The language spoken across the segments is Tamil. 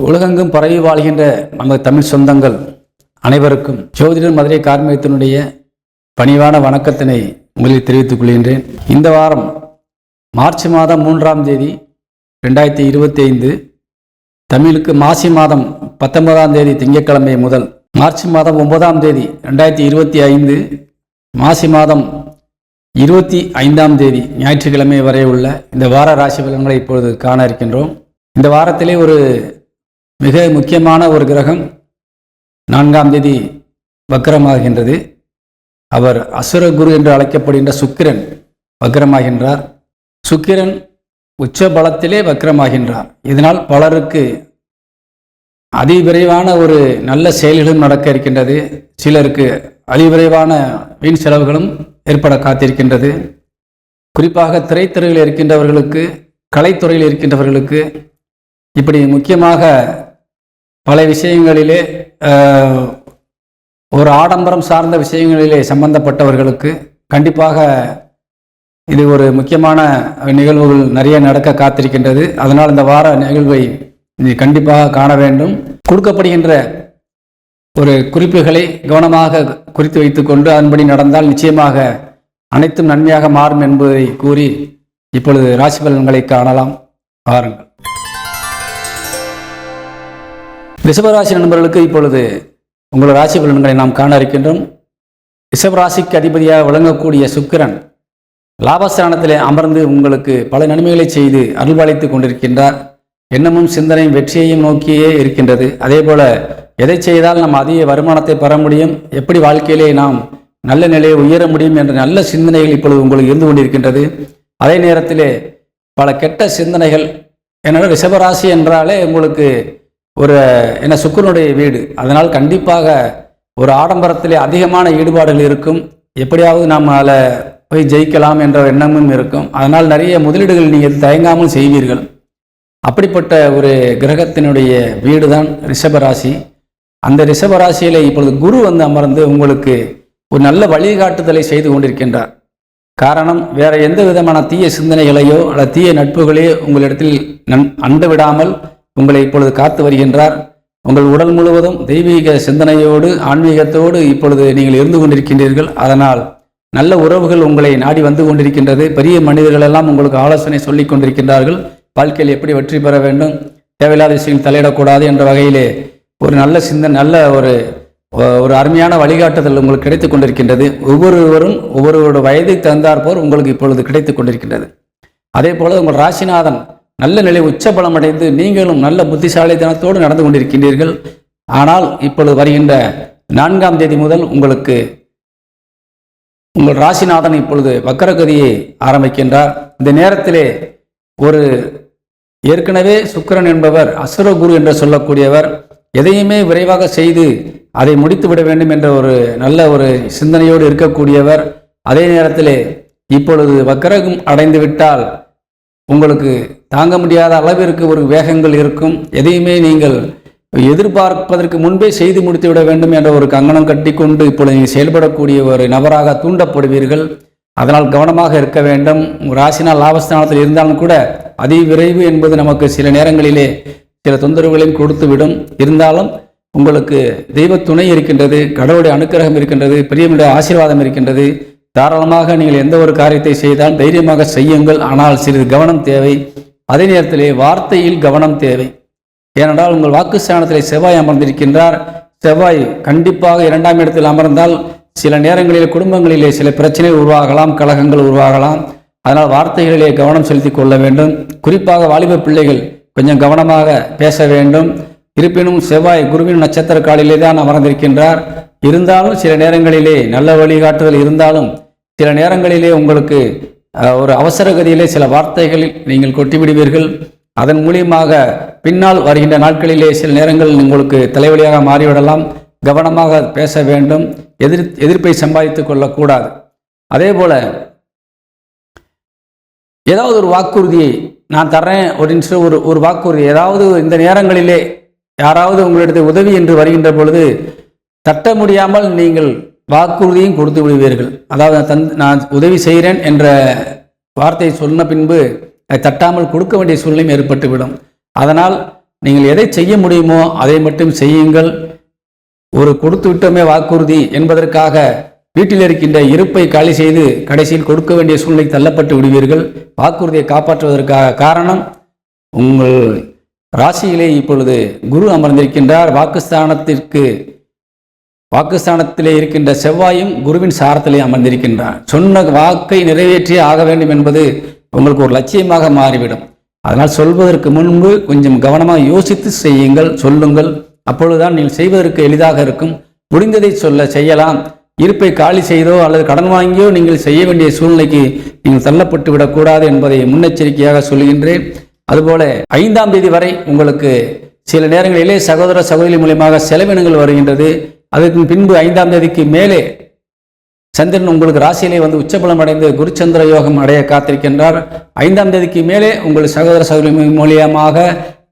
உலகெங்கும் பரவி வாழ்கின்ற நமது தமிழ் சொந்தங்கள் அனைவருக்கும் ஜோதிடர் மதுரை கார்மேகத்தினுடைய பணிவான வணக்கத்தினை முதலில் தெரிவித்துக் கொள்கின்றேன். இந்த வாரம் மார்ச் மாதம் 3ஆம் தேதி 2025, தமிழுக்கு மாசி மாதம் 19ஆம் தேதி திங்கட்கிழமை முதல் மார்ச் மாதம் 9ஆம் தேதி 2025 மாசி மாதம் 25ஆம் தேதி ஞாயிற்றுக்கிழமை வரை உள்ள இந்த வார ராசி பலன்களை இப்பொழுது காண இருக்கின்றோம். இந்த வாரத்திலே ஒரு மிக முக்கியமான ஒரு கிரகம் 4ஆம் தேதி வக்ரமாகின்றது. அவர் அசுர குரு என்று அழைக்கப்படுகின்ற சுக்கிரன் வக்ரமாகின்றார். சுக்கிரன் உச்ச பலத்திலே வக்ரமாகின்றார். இதனால் பலருக்கு அதிவிரைவான ஒரு நல்ல செயல்களும் நடக்க இருக்கின்றது. சிலருக்கு அதிவிரைவான வீண் செலவுகளும் ஏற்பட காத்திருக்கின்றது. குறிப்பாக திரைத்துறையில் இருக்கின்றவர்களுக்கு, கலைத்துறையில் இருக்கின்றவர்களுக்கு, இப்படி முக்கியமாக பல விஷயங்களிலே ஒரு ஆடம்பரம் சார்ந்த விஷயங்களிலே சம்பந்தப்பட்டவர்களுக்கு கண்டிப்பாக இது ஒரு முக்கியமான நிகழ்வுகள் நிறைய நடக்க காத்திருக்கின்றது. அதனால் இந்த வார நிகழ்வை கண்டிப்பாக காண வேண்டும். கொடுக்கப்படுகின்ற ஒரு குறிப்புகளை கவனமாக குறித்து வைத்துக்கொண்டு அதன்படி நடந்தால் நிச்சயமாக அனைத்தும் நன்மையாக மாறும் என்பதை கூறி இப்பொழுது ராசி பலன்களை காணலாம். பாருங்கள். ரிஷபராசி நண்பர்களுக்கு இப்பொழுது உங்கள் ராசி பலன்களை நாம் காண இருக்கின்றோம். ரிஷபராசிக்கு அதிபதியாக விளங்கக்கூடிய சுக்கிரன் லாபஸ்தானத்திலே அமர்ந்து உங்களுக்கு பல நன்மைகளை செய்து அருள்பாலித்து கொண்டிருக்கின்றார். எண்ணமும் சிந்தனையும் வெற்றியையும் நோக்கியே இருக்கின்றது. அதே போல எதை செய்தால் நாம் அதிக வருமானத்தை பெற முடியும், எப்படி வாழ்க்கையிலே நாம் நல்ல நிலையை உயர முடியும் என்ற நல்ல சிந்தனைகள் இப்பொழுது உங்களுக்கு இருந்து கொண்டிருக்கின்றது. அதே நேரத்திலே பல கெட்ட சிந்தனைகள், ஏன்னா ரிஷபராசி என்றாலே உங்களுக்கு ஒரு சுக்கிரனுடைய வீடு. அதனால் கண்டிப்பாக ஒரு ஆடம்பரத்திலே அதிகமான ஈடுபாடுகள் இருக்கும். எப்படியாவது நாம் அதில் போய் ஜெயிக்கலாம் என்ற எண்ணமும் இருக்கும். அதனால் நிறைய முதலீடுகள் நீங்கள் தயங்காமல் செய்வீர்கள். அப்படிப்பட்ட ஒரு கிரகத்தினுடைய வீடு தான் ரிஷபராசி. அந்த ரிஷபராசியில் இப்பொழுது குரு அமர்ந்து உங்களுக்கு ஒரு நல்ல வழிகாட்டுதலை செய்து கொண்டிருக்கின்றார். காரணம், வேற எந்த விதமான தீய சிந்தனைகளையோ அல்லது தீய நட்புகளையோ உங்களிடத்தில் அண்டு விடாமல் உங்களை இப்பொழுது காத்து வருகின்றார். உங்கள் உடல் முழுவதும் தெய்வீக சிந்தனையோடு ஆன்மீகத்தோடு இப்பொழுது நீங்கள் இருந்து கொண்டிருக்கின்றீர்கள். அதனால் நல்ல உறவுகள் உங்களை நாடி வந்து கொண்டிருக்கின்றது. பெரிய மனிதர்கள் எல்லாம் உங்களுக்கு ஆலோசனை சொல்லி கொண்டிருக்கின்றார்கள். வாழ்க்கையில் எப்படி வெற்றி பெற வேண்டும், தேவையில்லாத விஷயங்கள் தலையிடக்கூடாது என்ற வகையிலே ஒரு நல்ல சிந்தனை, நல்ல ஒரு அருமையான வழிகாட்டுதல் உங்களுக்கு கிடைத்துக் கொண்டிருக்கின்றது. ஒவ்வொருவரும் ஒவ்வொருவரோட வயதுக்கு தகுந்தாற்போர் உங்களுக்கு இப்பொழுது கிடைத்துக் கொண்டிருக்கின்றது. அதே போல உங்கள் ராசிநாதன் நல்ல நிலை உச்சபலம் அடைந்து நீங்களும் நல்ல புத்திசாலித்தனத்தோடு நடந்து கொண்டிருக்கின்றீர்கள். ஆனால் இப்பொழுது வருகின்ற 4ஆம் தேதி முதல் உங்களுக்கு உங்கள் ராசிநாதன் இப்பொழுது வக்கரகதியை ஆரம்பிக்கின்றார். இந்த நேரத்திலே ஒரு ஏற்கனவே சுக்கிரன் என்பவர் அசுர குரு என்று சொல்லக்கூடியவர், எதையுமே விரைவாக செய்து அதை முடித்து விட வேண்டும் என்ற ஒரு நல்ல ஒரு சிந்தனையோடு இருக்கக்கூடியவர். அதே நேரத்திலே இப்பொழுது வக்கரகம் அடைந்து விட்டால் உங்களுக்கு தாங்க முடியாத அளவிற்கு ஒரு வேகங்கள் இருக்கும். எதையுமே நீங்கள் எதிர்பார்ப்பதற்கு முன்பே செய்து முடித்து விட வேண்டும் என்ற ஒரு கங்கணம் கட்டி கொண்டு இப்பொழுது நீங்கள் செயல்படக்கூடிய ஒரு நபராக தூண்டப்படுவீர்கள். அதனால் கவனமாக இருக்க வேண்டும். ராசினால் லாபஸ்தானத்தில் இருந்தாலும் கூட அதிவிரைவு என்பது நமக்கு சில நேரங்களிலே சில தொந்தரவுகளையும் கொடுத்துவிடும். இருந்தாலும் உங்களுக்கு தெய்வ துணை இருக்கின்றது, கடவுளுடைய அனுக்கிரகம் இருக்கின்றது, பெரியவனுடைய ஆசீர்வாதம் இருக்கின்றது. தாராளமாக நீங்கள் எந்த ஒரு காரியத்தை செய்தால் தைரியமாக செய்யுங்கள். ஆனால் சிறிது கவனம் தேவை. அதே நேரத்திலே வார்த்தையில் கவனம் தேவை. ஏனென்றால் உங்கள் வாக்குஸ்தானத்திலே செவ்வாய் அமர்ந்திருக்கின்றார். செவ்வாய் கண்டிப்பாக 2ஆம் இடத்தில் அமர்ந்தால் சில நேரங்களில் குடும்பங்களிலே சில பிரச்சனை உருவாகலாம், கலகங்கள் உருவாகலாம். அதனால் வார்த்தைகளிலே கவனம் செலுத்தி கொள்ள வேண்டும். குறிப்பாக வாலிப பிள்ளைகள் கொஞ்சம் கவனமாக பேச வேண்டும். இருப்பினும் செவ்வாய் குருவின் நட்சத்திர காலிலே தான் அமர்ந்திருக்கின்றார். இருந்தாலும் சில நேரங்களிலே நல்ல வழிகாட்டுதல் இருந்தாலும் சில நேரங்களிலே உங்களுக்கு ஒரு அவசர கதியிலே சில வார்த்தைகளில் நீங்கள் கொட்டிவிடுவீர்கள். அதன் மூலியமாக பின்னால் வருகின்ற நாட்களிலே சில நேரங்கள் உங்களுக்கு தலைவலியாக மாறிவிடலாம். கவனமாக பேச வேண்டும். எதிர்ப்பை சம்பாதித்துக் கொள்ளக்கூடாது. அதே போல ஏதாவது ஒரு வாக்குறுதியை நான் தர்றேன் அப்படின்னு ஒரு வாக்குறுதி, ஏதாவது இந்த நேரங்களிலே யாராவது உங்களிடத்தில் உதவி என்று வருகின்ற பொழுது தட்ட முடியாமல் நீங்கள் வாக்குறுதியும் கொடுத்து விடுவீர்கள். அதாவது நான் உதவி செய்கிறேன் என்ற வார்த்தையை சொன்ன பின்பு அதை தட்டாமல் கொடுக்க வேண்டிய சூழ்நிலையும் ஏற்பட்டுவிடும். அதனால் நீங்கள் எதை செய்ய முடியுமோ அதை மட்டும் செய்யுங்கள். ஒரு கொடுத்து விட்டோமே வாக்குறுதி என்பதற்காக வீட்டில் இருக்கின்ற இருப்பை காலி செய்து கடைசியில் கொடுக்க வேண்டிய சூழ்நிலை தள்ளப்பட்டு விடுவீர்கள். வாக்குறுதியை காப்பாற்றுவதற்காக காரணம், உங்கள் ராசியிலே இப்பொழுது குரு அமர்ந்திருக்கின்றார். வாக்குஸ்தானத்திலே இருக்கின்ற செவ்வாயும் குருவின் சாரத்திலே அமர்ந்திருக்கின்றார். சொன்ன வாக்கை நிறைவேற்றியே ஆக வேண்டும் என்பது உங்களுக்கு ஒரு லட்சியமாக மாறிவிடும். அதனால் சொல்வதற்கு முன்பு கொஞ்சம் கவனமாக யோசித்து செய்யுங்கள், சொல்லுங்கள். அப்பொழுதுதான் நீங்கள் செய்வதற்கு எளிதாக இருக்கும். முடிந்ததை செய்யலாம். இருப்பை காலி செய்தோ அல்லது கடன் வாங்கியோ நீங்கள் செய்ய வேண்டிய சூழ்நிலைக்கு நீங்கள் தள்ளப்பட்டு விடக்கூடாது என்பதை முன்னெச்சரிக்கையாக சொல்கின்றேன். அதுபோல 5ஆம் தேதி வரை உங்களுக்கு சில நேரங்களிலே சகோதர சகோதரி மூலியமாக செலவினங்கள் வருகின்றது. அதற்கு பின்பு 5ஆம் தேதிக்கு மேலே சந்திரன் உங்களுக்கு ராசியிலே வந்து உச்சபலம் அடைந்து குருச்சந்திர யோகம் அடைய காத்திருக்கின்றார். 5ஆம் தேதிக்கு மேலே உங்கள் சகோதர சகோதரி மூலியமாக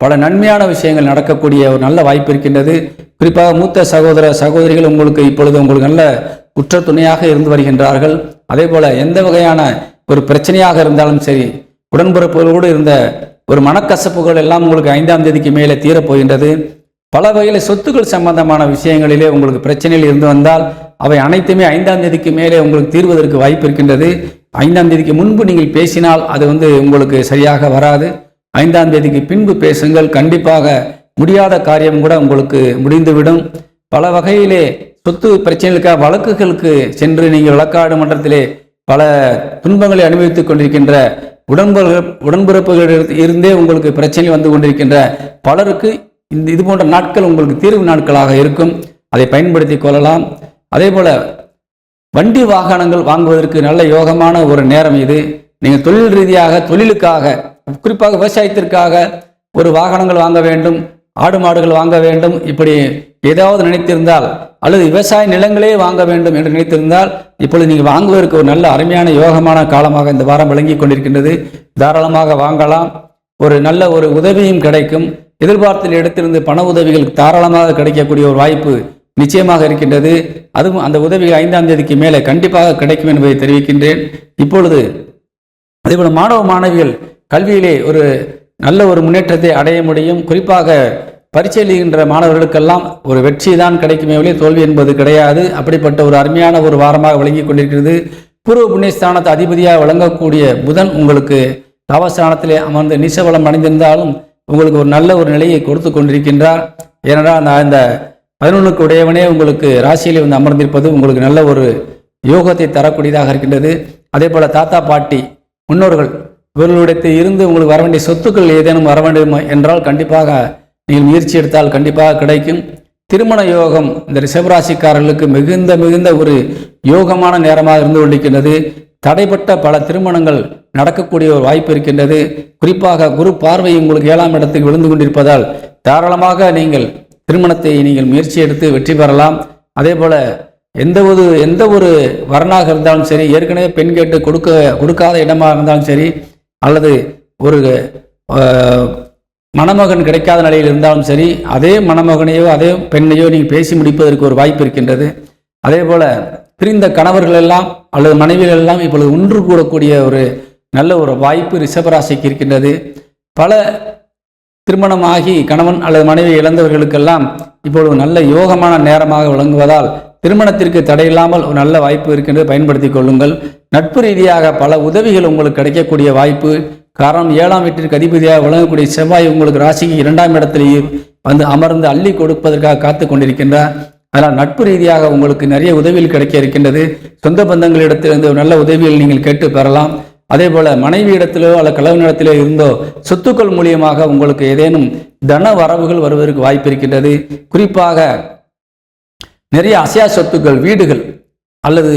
பல நன்மையான விஷயங்கள் நடக்கக்கூடிய ஒரு நல்ல வாய்ப்பு இருக்கின்றது. குறிப்பாக மூத்த சகோதர சகோதரிகள் உங்களுக்கு இப்பொழுது உங்களுக்கு நல்ல குற்ற துணையாக இருந்து வருகின்றார்கள். அதே போல எந்த வகையான ஒரு பிரச்சனையாக இருந்தாலும் சரி, உடன்பிறப்புகளோடு இருந்த ஒரு மனக்கசப்புகள் எல்லாம் உங்களுக்கு 5ஆம் தேதிக்கு மேலே தீரப்போகின்றது. பல வகையில் சொத்துக்கள் சம்பந்தமான விஷயங்களிலே உங்களுக்கு பிரச்சனைகள் இருந்து வந்தால் அவை அனைத்துமே 5ஆம் தேதிக்கு மேலே உங்களுக்கு தீர்வதற்கு வாய்ப்பு இருக்கின்றது. 5ஆம் தேதிக்கு முன்பு நீங்கள் பேசினால் அது உங்களுக்கு சரியாக வராது. 5ஆம் தேதிக்கு பின்பு பேசுங்கள். கண்டிப்பாக முடியாத காரியம் கூட உங்களுக்கு முடிந்துவிடும். பல வகையிலே சொத்து பிரச்சனைகளுக்காக வழக்குகளுக்கு சென்று நீங்கள் வழக்காடு மன்றத்திலே பல துன்பங்களை அனுபவித்துக் கொண்டிருக்கின்ற உடன்பிறப்புகள் இருந்தே உங்களுக்கு பிரச்சனை வந்து கொண்டிருக்கின்ற பலருக்கு இது போன்ற நாட்கள் உங்களுக்கு தீர்வு நாட்களாக இருக்கும். அதை பயன்படுத்தி கொள்ளலாம். அதே போல வண்டி வாகனங்கள் வாங்குவதற்கு நல்ல யோகமான ஒரு நேரம் இது. நீங்கள் தொழில் ரீதியாக தொழிலுக்காக, குறிப்பாக விவசாயத்திற்காக ஒரு வாகனங்கள் வாங்க வேண்டும், ஆடு மாடுகள் வாங்க வேண்டும், இப்படி ஏதாவது நினைத்திருந்தால் அல்லது விவசாய நிலங்களே வாங்க வேண்டும் என்று நினைத்திருந்தால் இப்பொழுது நீங்கள் வாங்குவதற்கு ஒரு நல்ல அருமையான யோகமான காலமாக இந்த வாரம் விளங்கி கொண்டிருக்கின்றது. தாராளமாக வாங்கலாம். ஒரு நல்ல ஒரு உதவியும் கிடைக்கும். எதிர்பார்த்த இடத்திலிருந்து பண உதவிகள் தாராளமாக கிடைக்கக்கூடிய ஒரு வாய்ப்பு நிச்சயமாக இருக்கின்றது. அதுவும் அந்த உதவிகள் 5ஆம் தேதிக்கு மேலே கண்டிப்பாக கிடைக்கும் என்பதை தெரிவிக்கின்றேன். இப்பொழுது அதேபோல மாணவ மாணவிகள் கல்வியிலே ஒரு நல்ல ஒரு முன்னேற்றத்தை அடைய முடியும். குறிப்பாக பரீட்சை எழுதுகின்ற மாணவர்களுக்கெல்லாம் ஒரு வெற்றி தான் கிடைக்குமே ஒழிய தோல்வி என்பது கிடையாது. அப்படிப்பட்ட ஒரு அருமையான ஒரு வாரமாக விளங்கி கொண்டிருக்கிறது. பூர்வ புண்ணியஸ்தானத்தை அதிபதியாக வழங்கக்கூடிய புதன் உங்களுக்கு தாவஸ்தானத்திலே அமர்ந்து நீசபலம் அடைந்திருந்தாலும் உங்களுக்கு ஒரு நல்ல ஒரு நிலையை கொடுத்து கொண்டிருக்கின்றார். ஏனென்றால் இந்த 11க்கு உடையவனே உங்களுக்கு ராசியிலே வந்து அமர்ந்திருப்பது உங்களுக்கு நல்ல ஒரு யோகத்தை தரக்கூடியதாக இருக்கின்றது. அதே போல தாத்தா பாட்டி முன்னோர்கள் இவர்களுடைய இருந்து உங்களுக்கு வர வேண்டிய சொத்துக்கள் ஏதேனும் வர வேண்டும் என்றால் கண்டிப்பாக நீங்கள் முயற்சி எடுத்தால் கண்டிப்பாக கிடைக்கும். திருமண யோகம் இந்த ரிஷபராசிக்காரர்களுக்கு மிகுந்த ஒரு யோகமான நேரமாக இருந்து கொண்டிருக்கின்றது. தடைப்பட்ட பல திருமணங்கள் நடக்கக்கூடிய ஒரு வாய்ப்பு இருக்கின்றது. குறிப்பாக குரு பார்வை உங்களுக்கு 7ஆம் இடத்துக்கு விழுந்து கொண்டிருப்பதால் தாராளமாக நீங்கள் திருமணத்தை நீங்கள் முயற்சி எடுத்து வெற்றி பெறலாம். அதே போல எந்த ஒரு வரனாக இருந்தாலும் சரி, ஏற்கனவே பெண் கேட்டு கொடுக்காத இடமாக இருந்தாலும் சரி, அல்லது ஒரு மணமகன் கிடைக்காத நிலையில் இருந்தாலும் சரி, அதே மணமகனையோ அதே பெண்ணையோ நீங்கள் பேசி முடிப்பதற்கு ஒரு வாய்ப்பு இருக்கின்றது. அதே போல பிரிந்த கணவர்கள் எல்லாம் அல்லது மனைவிகள் எல்லாம் இப்பொழுது ஒன்று கூடக்கூடிய ஒரு நல்ல ஒரு வாய்ப்பு ரிஷபராசிக்கு இருக்கின்றது. பல திருமணமாகி கணவன் அல்லது மனைவி இழந்தவர்களுக்கெல்லாம் இப்பொழுது நல்ல யோகமான நேரமாக விளங்குவதால் திருமணத்திற்கு தடையில்லாமல் ஒரு நல்ல வாய்ப்பு இருக்கின்றது. பயன்படுத்திக் கொள்ளுங்கள். நட்பு ரீதியாக பல உதவிகள் உங்களுக்கு கிடைக்கக்கூடிய வாய்ப்பு. காரணம் 7ஆம் வீட்டிற்கு அதிபதியாக விளங்கக்கூடிய செவ்வாய் உங்களுக்கு ராசிக்கு 2ஆம் இடத்திலேயே வந்து அமர்ந்து அள்ளி கொடுப்பதற்காக காத்து கொண்டிருக்கின்றார். அதனால் நட்பு ரீதியாக உங்களுக்கு நிறைய உதவிகள் கிடைக்க இருக்கின்றது. சொந்த பந்தங்களிடத்திலிருந்து நல்ல உதவிகள் நீங்கள் கேட்டு பெறலாம். அதே போல மனைவி இடத்திலோ அல்லது கணவனிடத்திலோ இருந்தோ சொத்துக்கள் மூலியமாக உங்களுக்கு ஏதேனும் தன வரவுகள் வருவதற்கு வாய்ப்பு இருக்கின்றது. குறிப்பாக நிறைய அசையா சொத்துக்கள், வீடுகள் அல்லது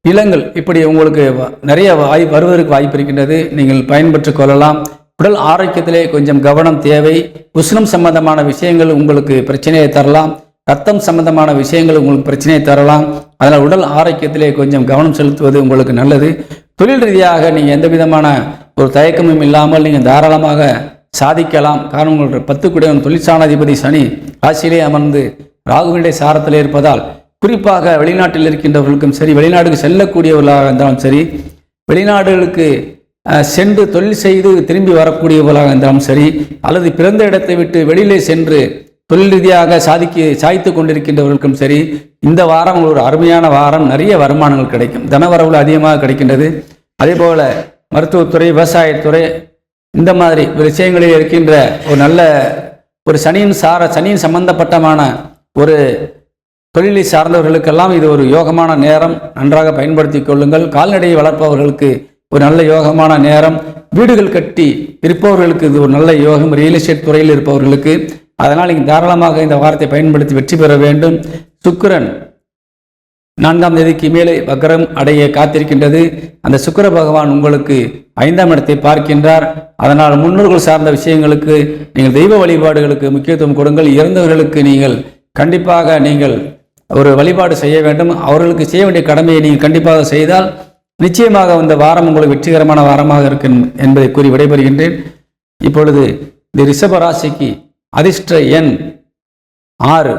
நிலங்கள் இப்படி உங்களுக்கு நிறைய வருவதற்கு வாய்ப்பு இருக்கின்றது. நீங்கள் பயன்பெற்றுக் கொள்ளலாம். உடல் ஆரோக்கியத்திலே கொஞ்சம் கவனம் தேவை. உஷ்ணம் சம்பந்தமான விஷயங்கள் உங்களுக்கு பிரச்சனையை தரலாம். ரத்தம் சம்பந்தமான விஷயங்கள் உங்களுக்கு பிரச்சனையை தரலாம். அதனால் உடல் ஆரோக்கியத்திலே கொஞ்சம் கவனம் செலுத்துவது உங்களுக்கு நல்லது. தொழில் ரீதியாக நீங்கள் எந்த விதமான ஒரு தயக்கமும் இல்லாமல் நீங்கள் தாராளமாக சாதிக்கலாம். காரணம் உங்களுடைய 10 தொழிற்சானாதிபதி சனி ராசியிலே அமர்ந்து ராகுவினுடைய சாரத்தில் இருப்பதால் குறிப்பாக வெளிநாட்டில் இருக்கின்றவர்களுக்கும் சரி, வெளிநாடுக்கு செல்லக்கூடியவர்களாக இருந்தாலும் சரி, வெளிநாடுகளுக்கு சென்று தொழில் செய்து திரும்பி வரக்கூடியவர்களாக இருந்தாலும் சரி, அல்லது பிறந்த இடத்தை விட்டு வெளியிலே சென்று தொழில் ரீதியாக சாய்த்து கொண்டிருக்கின்றவர்களுக்கும் சரி, இந்த வாரம் ஒரு அருமையான வாரம். நிறைய வருமானங்கள் கிடைக்கும், தனவரவுகள் அதிகமாக கிடைக்கின்றது. அதே போல் மருத்துவத்துறை, விவசாயத்துறை, இந்த மாதிரி விஷயங்களில் இருக்கின்ற ஒரு நல்ல ஒரு சனியின் சம்பந்தப்பட்டமான ஒரு தொழிலை சார்ந்தவர்களுக்கெல்லாம் இது ஒரு யோகமான நேரம். நன்றாக பயன்படுத்தி கொள்ளுங்கள். கால்நடையை வளர்ப்பவர்களுக்கு ஒரு நல்ல யோகமான நேரம். வீடுகள் கட்டி இருப்பவர்களுக்கு இது ஒரு நல்ல யோகம். ரியல் எஸ்டேட் துறையில் இருப்பவர்களுக்கு. அதனால் நீங்கள் தாராளமாக இந்த வாரத்தை பயன்படுத்தி வெற்றி பெற வேண்டும். சுக்கிரன் 4ஆம் தேதிக்கு மேலே வக்ரம் அடைய காத்திருக்கின்றது. அந்த சுக்கிர பகவான் உங்களுக்கு 5ஆம் இடத்தை பார்க்கின்றார். அதனால் முன்னோர்கள் சார்ந்த விஷயங்களுக்கு நீங்கள் தெய்வ வழிபாடுகளுக்கு முக்கியத்துவம் கொடுங்கள். இறந்தவர்களுக்கு நீங்கள் கண்டிப்பாக ஒரு வழிபாடு செய்ய வேண்டும். அவர்களுக்கு செய்ய வேண்டிய கடமையை நீங்கள் கண்டிப்பாக செய்தால் நிச்சயமாக இந்த வாரம் உங்களுக்கு வெற்றிகரமான வாரமாக இருக்கும் என்பதை கூறி விடைபெறுகின்றேன். இப்பொழுது இந்த ரிஷப ராசிக்கு அதிர்ஷ்ட எண் 6.